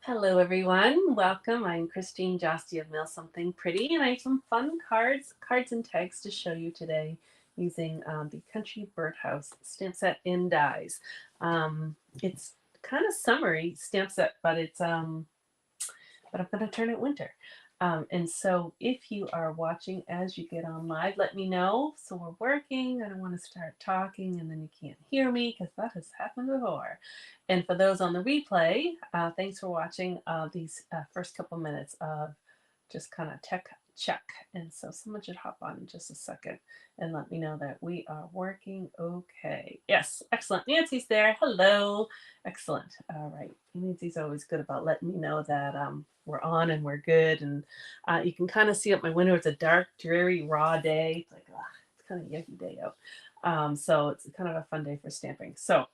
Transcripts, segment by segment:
Hello everyone, welcome. I'm Christine Josty of Mail Something Pretty, and I have some fun cards and tags to show you today using the Country Birdhouse stamp set in dies. It's kind of summery stamp set, but I'm going to turn it winter. And so if you are watching as you get on live, let me know. So we're working. I don't want to start talking and then you can't hear me because that has happened before. And for those on the replay, thanks for watching these first couple minutes of just kind of tech check. And so someone should hop on in just a second and let me know that we are working okay. Yes, excellent. Nancy's there. Hello. Excellent. All right. Nancy's always good about letting me know that we're on and we're good. And you can kind of see up my window. It's a dark, dreary, raw day. It's like, it's kind of a yucky day out. So it's kind of a fun day for stamping. So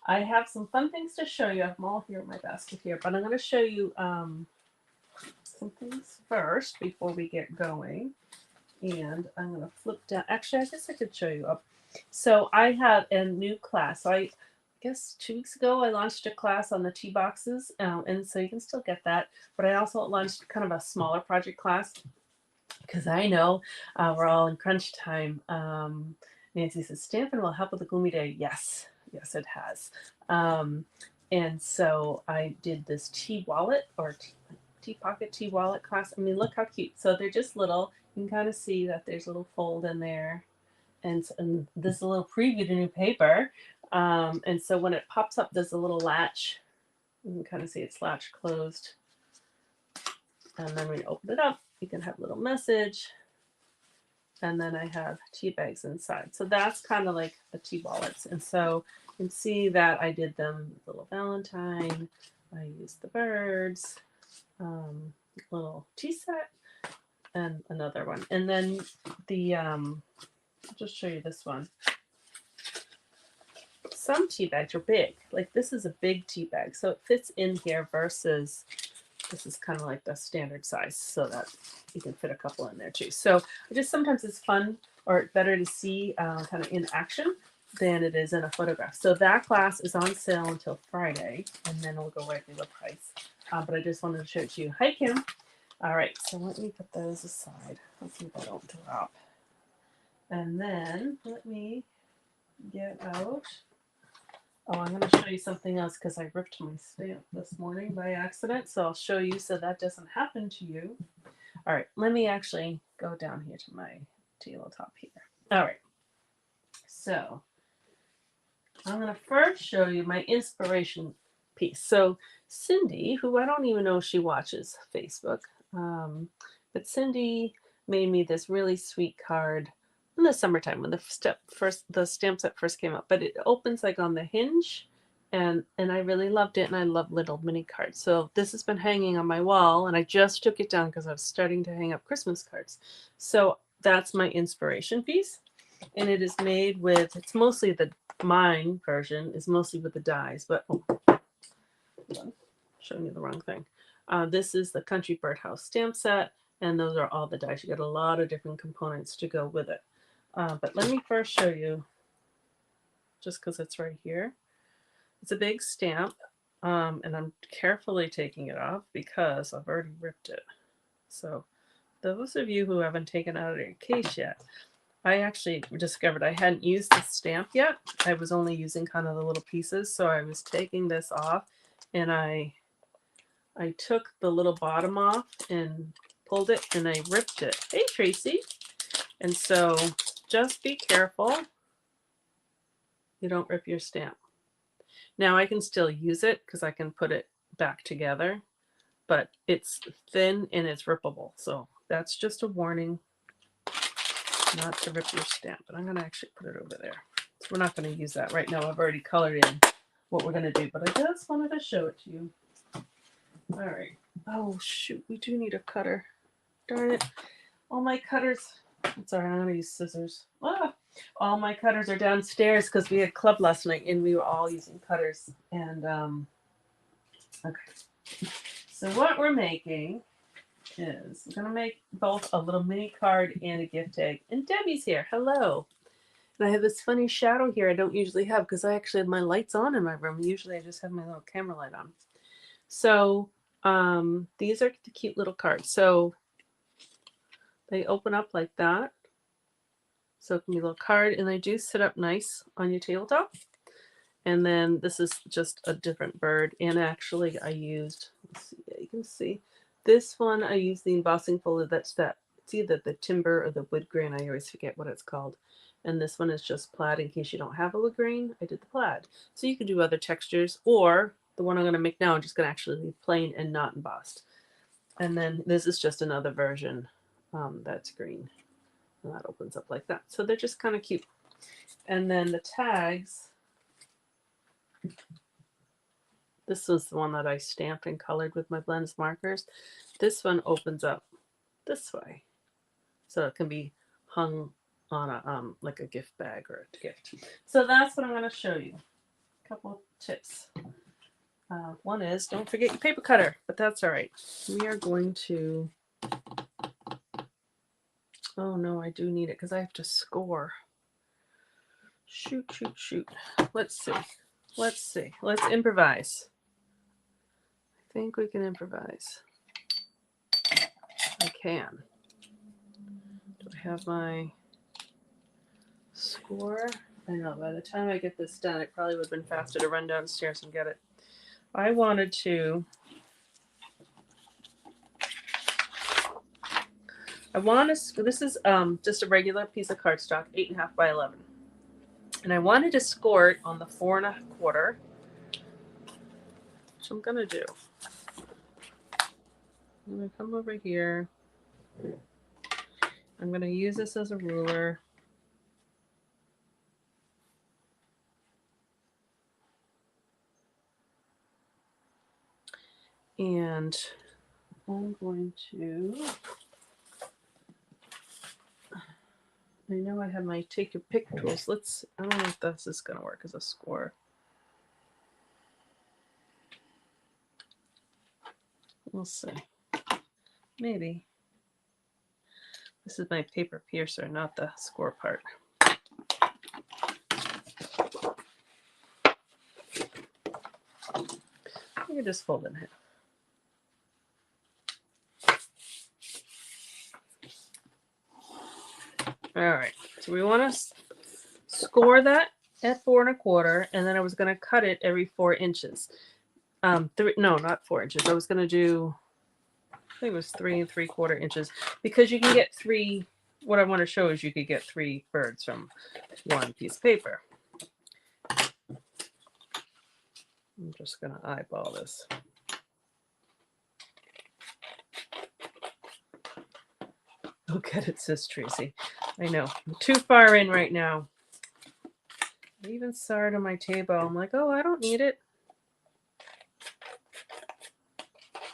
I have some fun things to show you. I have them all here in my basket here, but I'm going to show you some things first before we get going. And I'm going to flip down. Actually, I guess I could show you up. So I have a new class. So I guess 2 weeks ago I launched a class on the tea boxes, and so you can still get that. But I also launched kind of a smaller project class because I know we're all in crunch time. Nancy says, Stampin' will help with the gloomy day. Yes, yes, it has. And so I did this tea wallet or tea pocket tea wallet class. I mean, look how cute. So they're just little. You can kind of see that there's a little fold in there. And this is a little preview to new paper. And so when it pops up, there's a little latch. You can kind of see it's latch closed. And then when you open it up, you can have a little message. And then I have tea bags inside. So that's kind of like the tea wallets. And so you can see that I did them little Valentine. I used the birds, little tea set, and another one. And then the, I'll just show you this one. Some tea bags are big. Like this is a big tea bag. So it fits in here versus this is kind of like the standard size so that you can fit a couple in there too. So just sometimes it's fun or better to see kind of in action than it is in a photograph. So that class is on sale until Friday, and then it'll go regular price. But I just wanted to show it to you. Hi, Kim. All right, so let me put those aside. Hopefully they don't drop. And then let me get out. Oh, I'm going to show you something else because I ripped my stamp this morning by accident. So I'll show you so that doesn't happen to you. All right, let me actually go down here to my tabletop here. All right, so I'm going to first show you my inspiration piece. So Cindy, who I don't even know if she watches Facebook, but Cindy made me this really sweet card in the summertime when the stamp set first came out, but it opens like on the hinge, and I really loved it, and I love little mini cards. So this has been hanging on my wall, and I just took it down because I was starting to hang up Christmas cards. So that's my inspiration piece, and it is made with, it's mostly mine version is mostly with the dies, but hold on, showing you the wrong thing. This is the Country Birdhouse stamp set, and those are all the dies. You get a lot of different components to go with it. But let me first show you, just because it's right here. It's a big stamp, and I'm carefully taking it off because I've already ripped it. So those of you who haven't taken out of your case yet, I actually discovered I hadn't used the stamp yet. I was only using kind of the little pieces, so I was taking this off, and I took the little bottom off and pulled it, and I ripped it. Hey, Tracy. And so just be careful you don't rip your stamp. Now I can still use it because I can put it back together, but it's thin and it's rippable. So that's just a warning not to rip your stamp. But I'm going to actually put it over there. So we're not going to use that right now. I've already colored in what we're going to do, but I just wanted to show it to you. All right. Oh, shoot. We do need a cutter. Darn it. All my cutters. Sorry, I'm going to use scissors. All my cutters are downstairs because we had club last night and we were all using cutters. And, okay. So what we're making is we're going to make both a little mini card and a gift tag. And Debbie's here. Hello. And I have this funny shadow here I don't usually have because I actually have my lights on in my room. Usually I just have my little camera light on. So These are the cute little cards. So they open up like that. So it can be a little card, and they do sit up nice on your tabletop. And then this is just a different bird. And actually I used, let's see, yeah, you can see this one. I used the embossing folder. It's either the timber or the wood grain. I always forget what it's called. And this one is just plaid in case you don't have a wood grain. I did the plaid. So you can do other textures, or the one I'm going to make now, I'm just going to actually leave plain and not embossed. And then this is just another version that's green. And that opens up like that. So they're just kind of cute. And then the tags, this was the one that I stamped and colored with my blends markers. This one opens up this way, so it can be hung on a like a gift bag or a gift. So that's what I'm going to show you. A couple of tips. One is don't forget your paper cutter, but that's all right. We are going to. Oh no, I do need it because I have to score. Shoot, shoot, shoot. Let's see. Let's see. Let's improvise. I think we can improvise. I can. Do I have my score? I know, by the time I get this done, it probably would have been faster to run downstairs and get it. I wanted to. This is just a regular piece of cardstock, 8.5 by 11. And I wanted to score it on the 4 1/4, which I'm going to do. I'm going to come over here. I'm going to use this as a ruler. And I'm going to, I know I have my take your pick tools. I don't know if this is going to work as a score. We'll see. Maybe. This is my paper piercer, not the score part. You can just fold it in half. All right, so we want to score that at 4 1/4, and then I was going to cut it every 4 inches. No, not 4 inches. I was going to do, I think it was 3 3/4 inches, because you can get 3. What I want to show is you could get 3 birds from one piece of paper. I'm just going to eyeball this. Look at it, says Tracy. I know. I'm too far in right now. I even saw it on my table. I'm like, oh, I don't need it.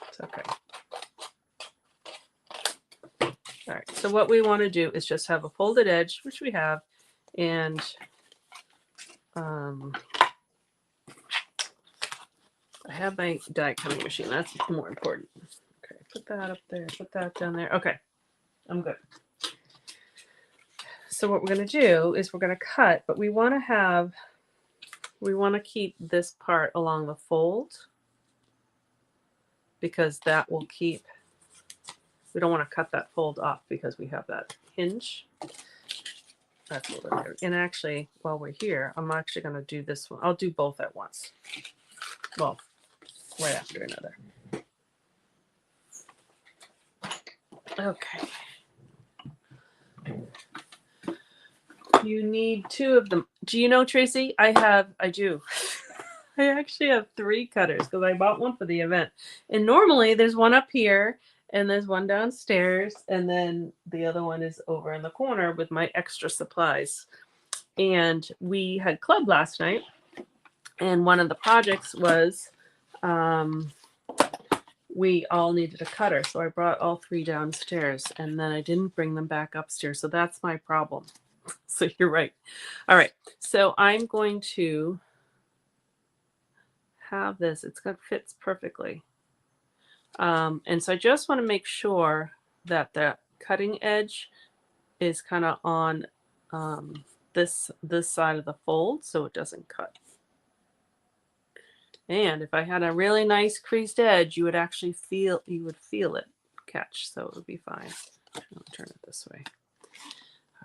It's okay. All right. So what we want to do is just have a folded edge, which we have, and I have my die cutting machine. That's more important. Okay, put that up there. Put that down there. Okay, I'm good. So what we're going to do is we're going to cut, but we want to keep this part along the fold, because that will keep, we don't want to cut that fold off because we have that hinge. That's what we're doing. And actually, while we're here, I'm actually going to do this one. I'll do both at once. Well, right after another. Okay. You need 2 of them. Do you know, Tracy? I do. I actually have 3 cutters because I bought one for the event. And normally there's one up here and there's one downstairs, and then the other one is over in the corner with my extra supplies. And we had club last night, and one of the projects was we all needed a cutter. So I brought all 3 downstairs, and then I didn't bring them back upstairs. So that's my problem. So you're right. All right. So I'm going to have this. It's got fits perfectly. And so I just want to make sure that the cutting edge is kind of on this side of the fold so it doesn't cut. And if I had a really nice creased edge, you would actually feel it catch, so it would be fine. I'll turn it this way.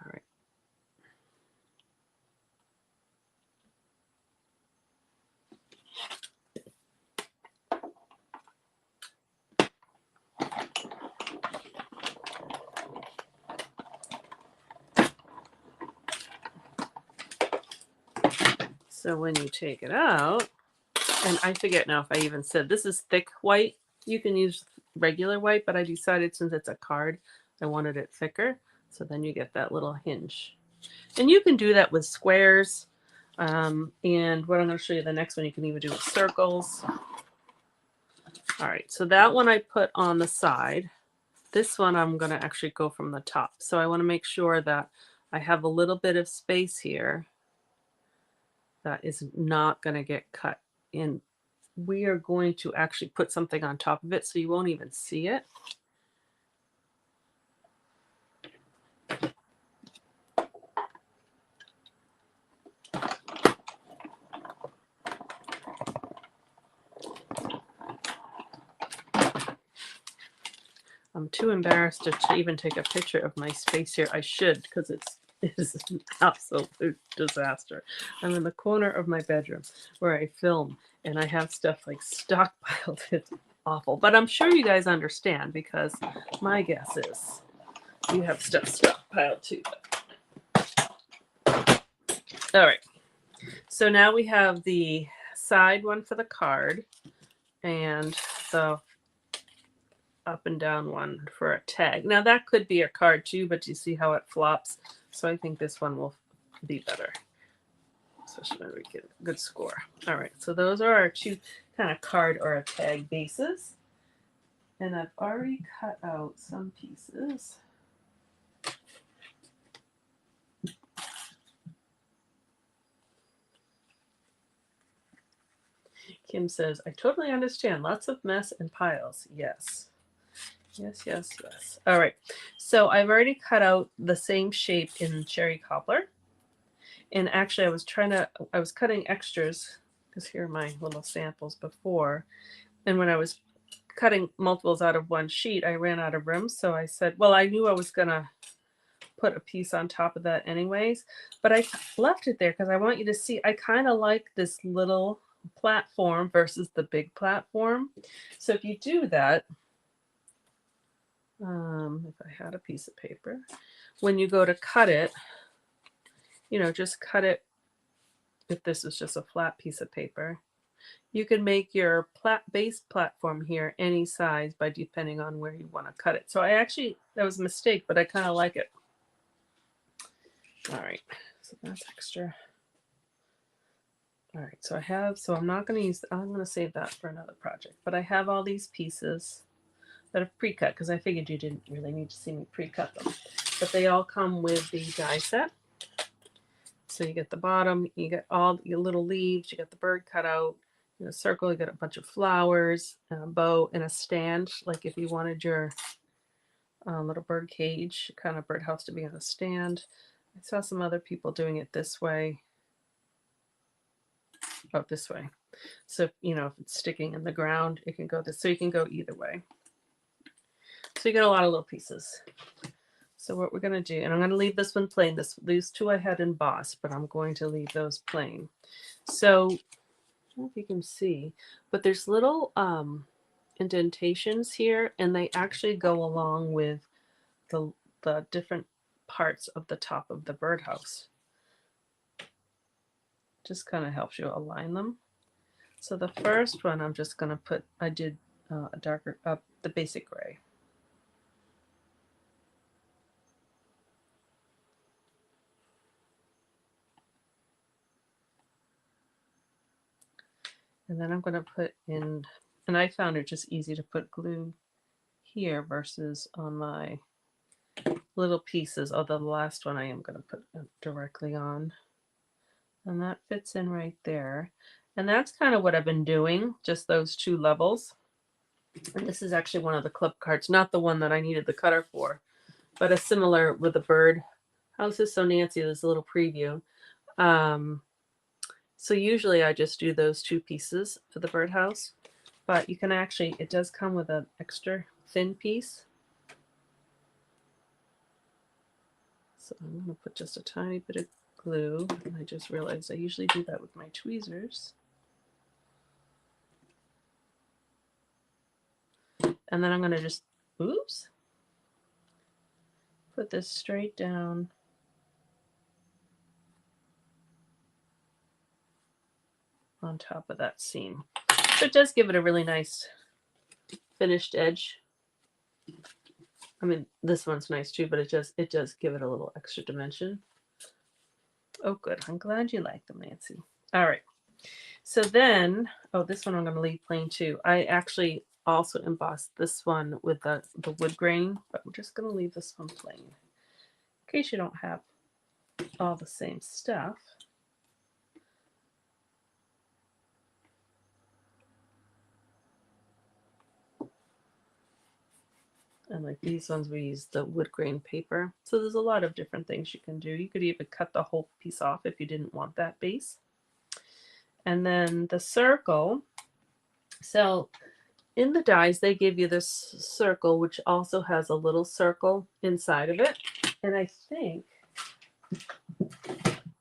All right. So when you take it out, and I forget now if I even said this is thick white. You can use regular white, but I decided since it's a card, I wanted it thicker. So then you get that little hinge. And you can do that with squares. And what I'm going to show you the next one, you can even do with circles. All right, so that one I put on the side. This one I'm going to actually go from the top. So I want to make sure that I have a little bit of space here that is not going to get cut in. We are going to actually put something on top of it so you won't even see it. I'm too embarrassed to even take a picture of my space here. I should, because it is an absolute disaster. I'm in the corner of my bedroom where I film, and I have stuff like stockpiled. It's awful. But I'm sure you guys understand, because my guess is you have stuff stockpiled too. All right. So now we have the side one for the card and the up and down one for a tag. Now that could be a card too, but you see how it flops. So I think this one will be better, especially when we get a good score. All right, so those are our two kind of card or a tag bases. And I've already cut out some pieces. Kim says, I totally understand. Lots of mess and piles. Yes. Yes, yes, yes. All right. So I've already cut out the same shape in cherry cobbler. And actually I was cutting extras because here are my little samples before. And when I was cutting multiples out of one sheet, I ran out of room. So I said, well, I knew I was going to put a piece on top of that anyways, but I left it there because I want you to see, I kind of like this little platform versus the big platform. So if you do that, if I had a piece of paper, when you go to cut it, you know, just cut it. If this was just a flat piece of paper, you can make your base platform here any size by depending on where you want to cut it. So I actually, that was a mistake, but I kind of like it. All right, so that's extra. All right, so I'm not going to use, I'm going to save that for another project, but I have all these pieces that are pre-cut because I figured you didn't really need to see me pre-cut them. But they all come with the die set. So you get the bottom, you get all your little leaves, you got the bird cut out, in a circle, you got a bunch of flowers, and a bow, and a stand. Like if you wanted your little bird cage, kind of birdhouse to be on a stand. I saw some other people doing it this way. Oh, this way. So, you know, if it's sticking in the ground, it can go this. So you can go either way. So you get a lot of little pieces. So what we're going to do, and I'm going to leave this one plain. These two I had embossed, but I'm going to leave those plain. So I don't know if you can see, but there's little indentations here, and they actually go along with the different parts of the top of the birdhouse. Just kind of helps you align them. So the first one I'm just going to put, I did a darker, the basic gray. And then I'm going to put in, and I found it just easy to put glue here versus on my little pieces, although the last one I am going to put directly on. And that fits in right there. And that's kind of what I've been doing, just those two levels. And this is actually one of the clip cards, not the one that I needed the cutter for, but a similar with the bird houses. So Nancy, there's a little preview. So usually I just do those 2 pieces for the birdhouse, but you can actually, it does come with an extra thin piece. So I'm going to put just a tiny bit of glue, and I just realized I usually do that with my tweezers. And then I'm going to just, oops, put this straight down on top of that seam. So it does give it a really nice finished edge. I mean, this one's nice too, but it does give it a little extra dimension. Oh, good. I'm glad you like them, Nancy. All right. So then, oh, this one I'm going to leave plain too. I actually also embossed this one with the wood grain, but we're just going to leave this one plain in case you don't have all the same stuff. And like these ones, we use the wood grain paper. So there's a lot of different things you can do. You could even cut the whole piece off if you didn't want that base. And then the circle. So in the dies, they give you this circle, which also has a little circle inside of it. And I think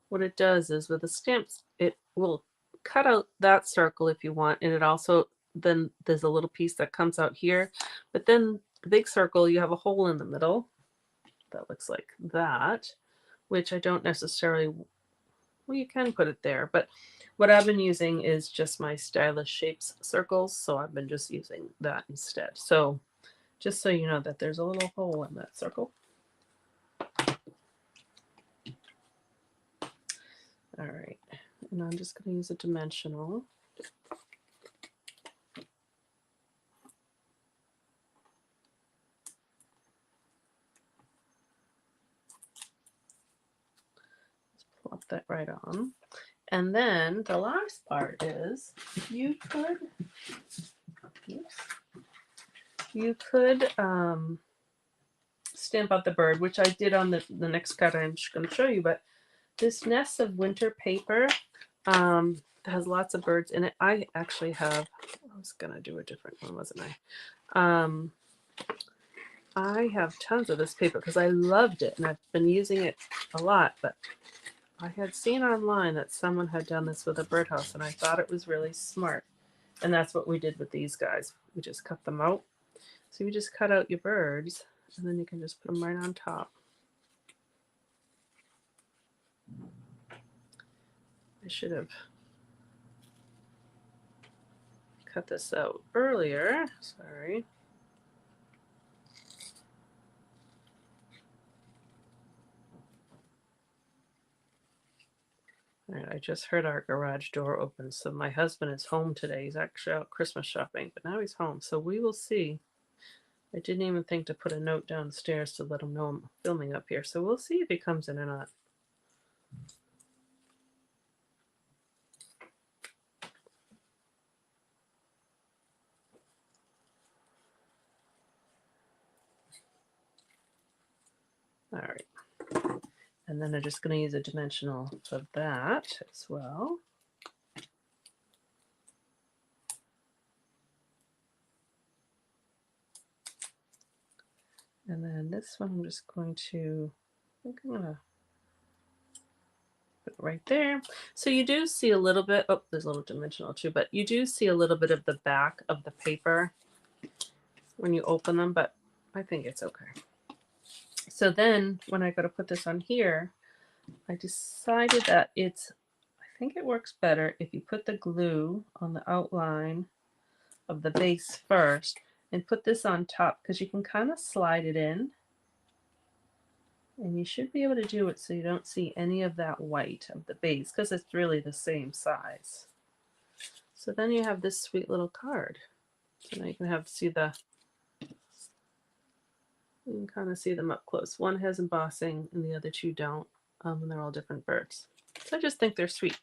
what it does is with the stamps, it will cut out that circle if you want. And it also, then there's a little piece that comes out here. But then the big circle, you have a hole in the middle that looks like that, which I don't necessarily, well, you can put it there, but what I've been using is just my Stylish Shapes circles, so I've been just using that instead. So just so you know that there's a little hole in that circle. All right, and I'm just going to use a dimensional. Just plop that right on. And then the last part is you could, oops, you could stamp out the bird, which I did on the next card I'm just going to show you, but this nest of winter paper has lots of birds in it. I actually have, I was going to do a different one, wasn't I? I have tons of this paper because I loved it and I've been using it a lot, but I had seen online that someone had done this with a birdhouse and I thought it was really smart. And that's what we did with these guys. We just cut them out. So you just cut out your birds and then you can just put them right on top. I should have cut this out earlier. Sorry. All right, I just heard our garage door open, so my husband is home today. He's actually out Christmas shopping, but now he's home, so we will see. I didn't even think to put a note downstairs to let him know I'm filming up here, so we'll see if he comes in or not. All right, and then I'm just going to use a dimensional for that as well. And then this one I'm just going to, I think I'm going to put it right there. So you do see a little bit, oh, there's a little dimensional too, but you do see a little bit of the back of the paper when you open them, but I think it's okay. So then when I go to put this on here, I decided that I think it works better if you put the glue on the outline of the base first and put this on top because you can kind of slide it in and you should be able to do it so you don't see any of that white of the base because it's really the same size. So then you have this sweet little card. So now you can you can kind of see them up close. One has embossing and the other two don't, and they're all different birds. So I just think they're sweet.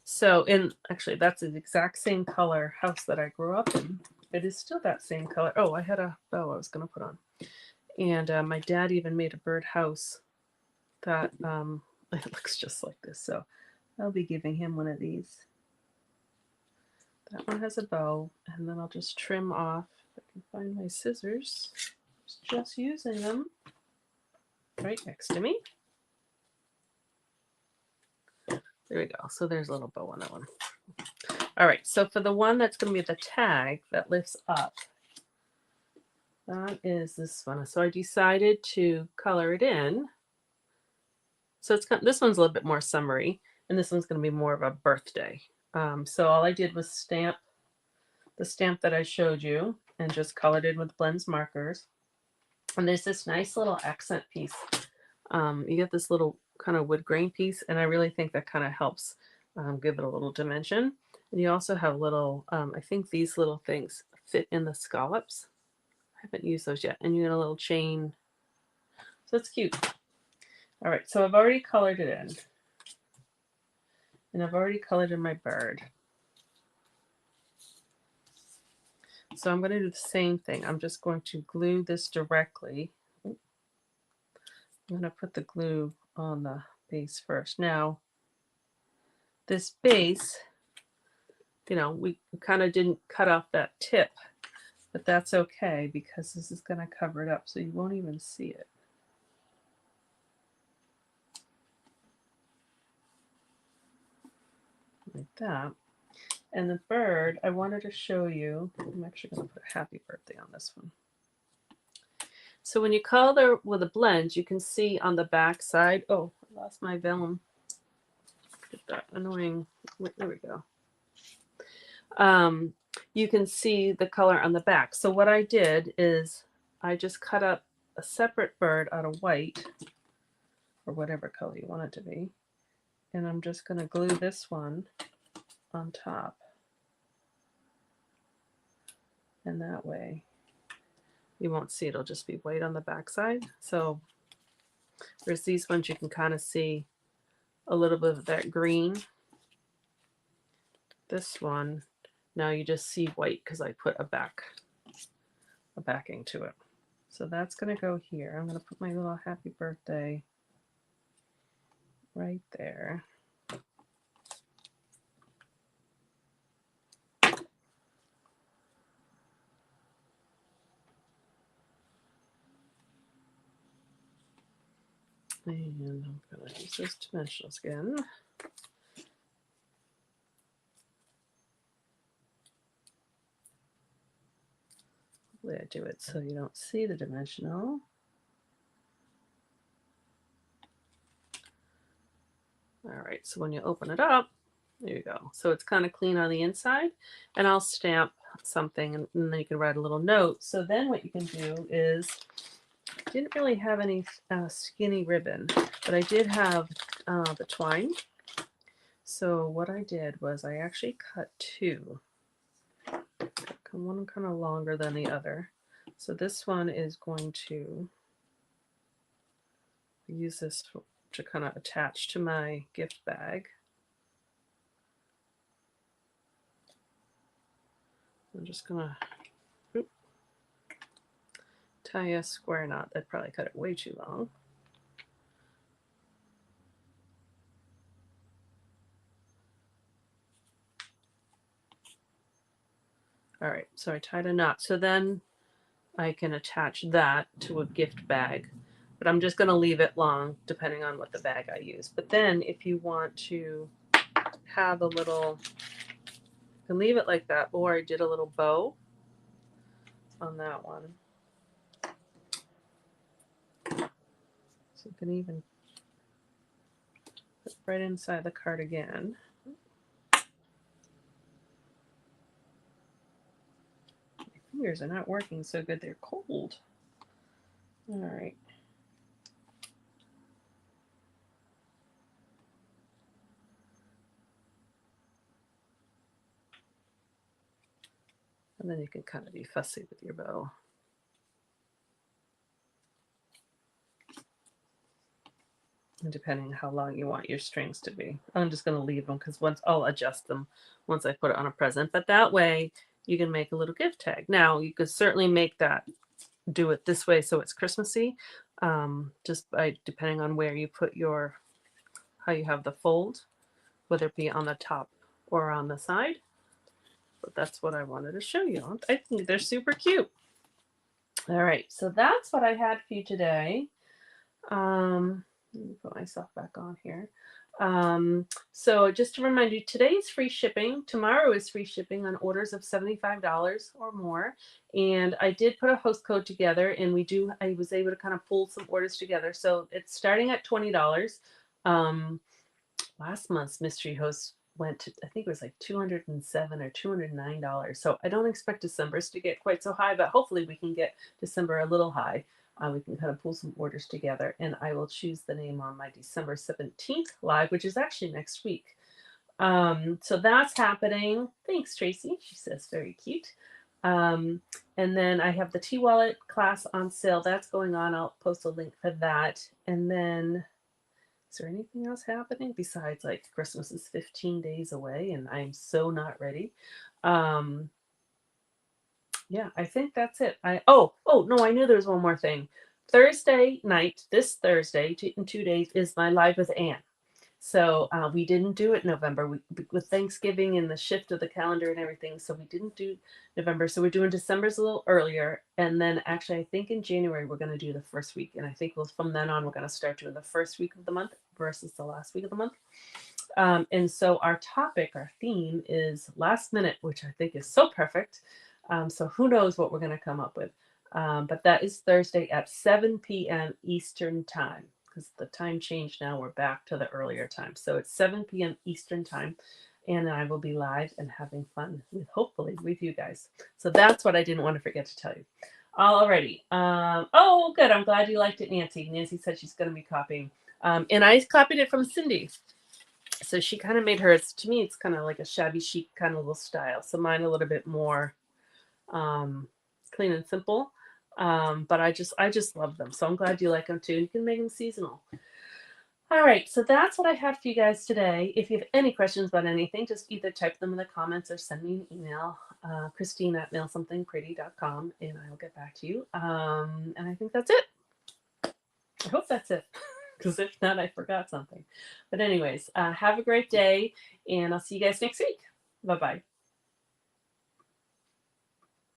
So, actually, that's the exact same color house that I grew up in. It is still that same color. Oh, I had a bow I was going to put on. And my dad even made a bird house that it looks just like this. So I'll be giving him one of these. That one has a bow, and then I'll just trim off. If I can find my scissors, just using them right next to me. There we go. So there's a little bow on that one. All right, so for the one that's going to be the tag that lifts up, that is this one. So I decided to color it in. So it's this one's a little bit more summery, and this one's going to be more of a birthday. So all I did was stamp the stamp that I showed you and just colored it with blends markers. And there's this nice little accent piece. You get this little kind of wood grain piece, and I really think that kind of helps give it a little dimension. And you also have little, I think these little things fit in the scallops. I haven't used those yet. And you get a little chain. So it's cute. All right, so I've already colored it in. And I've already colored in my bird. So I'm going to do the same thing. I'm just going to glue this directly. I'm going to put the glue on the base first. Now, this base, you know, we kind of didn't cut off that tip, but that's okay because this is going to cover it up so you won't even see it. Like that. And the bird, I wanted to show you, I'm actually going to put a happy birthday on this one. So when you color with a blend, you can see on the back side, oh, I lost my vellum. Get that annoying, there we go. You can see the color on the back. So what I did is I just cut up a separate bird out of white, or whatever color you want it to be. And I'm just going to glue this one on top. And that way you won't see it. It'll just be white on the back side. So whereas these ones you can kind of see a little bit of that green. This one, now you just see white because I put a backing to it. So that's going to go here. I'm going to put my little happy birthday right there. And I'm going to use this dimensionals again. Hopefully I do it so you don't see the dimensional. All right, so when you open it up, there you go. So it's kind of clean on the inside, and I'll stamp something, and then you can write a little note. So then what you can do is, I didn't really have any skinny ribbon, but I did have the twine. So what I did was I actually cut two. One kind of longer than the other. So this one is going to use this to kind of attach to my gift bag. I'm just gonna tie a square knot. I'd probably cut it way too long. All right, so I tied a knot. So then I can attach that to a gift bag, but I'm just going to leave it long depending on what the bag I use. But then if you want to have a little, you can leave it like that, or I did a little bow on that one. So you can even put it right inside the cardigan. My fingers are not working so good, they're cold. All right. And then you can kind of be fussy with your bow. And depending on how long you want your strings to be. I'm just going to leave them because once I'll adjust them once I put it on a present. But that way you can make a little gift tag. Now you could certainly make that, do it this way so it's Christmassy, just by depending on where you put your, how you have the fold. whether it be on the top or on the side. But that's what I wanted to show you. I think they're super cute. All right, so that's what I had for you today. Let me put myself back on here. So just to remind you, today is free shipping. Tomorrow is free shipping on orders of $75 or more. And I did put a host code together, and I was able to kind of pull some orders together. So it's starting at $20. Last month's mystery host went to, I think it was like $207 or $209. So I don't expect December's to get quite so high, but hopefully we can get December a little high. We can kind of pull some orders together, and I will choose the name on my December 17th live, which is actually next week. So that's happening. Thanks, Tracy. She says very cute. And then I have the T-Wallet class on sale. That's going on. I'll post a link for that. And then is there anything else happening besides like Christmas is 15 days away and I'm so not ready? Yeah, I think that's it. Oh no, I knew there was one more thing. Thursday night, this Thursday, in 2 days, is my live with Anne. So we didn't do it November with Thanksgiving and the shift of the calendar and everything. So we didn't do November. So we're doing December's a little earlier. And then actually, I think in January, we're going to do the first week. And I think from then on, we're going to start doing the first week of the month versus the last week of the month. And so our theme is last minute, which I think is so perfect. So who knows what we're going to come up with. But that is Thursday at 7 p.m. Eastern time. Because the time changed now, we're back to the earlier time. So it's 7 p.m. Eastern time, and I will be live and having fun hopefully with you guys. So that's what I didn't want to forget to tell you. Alrighty. Oh, good. I'm glad you liked it, Nancy. Nancy said she's going to be copying. And I copied it from Cindy. So she kind of made hers. To me, it's kind of like a shabby chic kind of little style. So mine a little bit more clean and simple. But I just love them. So I'm glad you like them too. You can make them seasonal. All right, so that's what I had for you guys today. If you have any questions about anything, just either type them in the comments or send me an email, Christine@mailsomethingpretty.com, and I'll get back to you. And I think that's it. I hope that's it, because if not, I forgot something. But anyways, have a great day, and I'll see you guys next week. Bye-bye.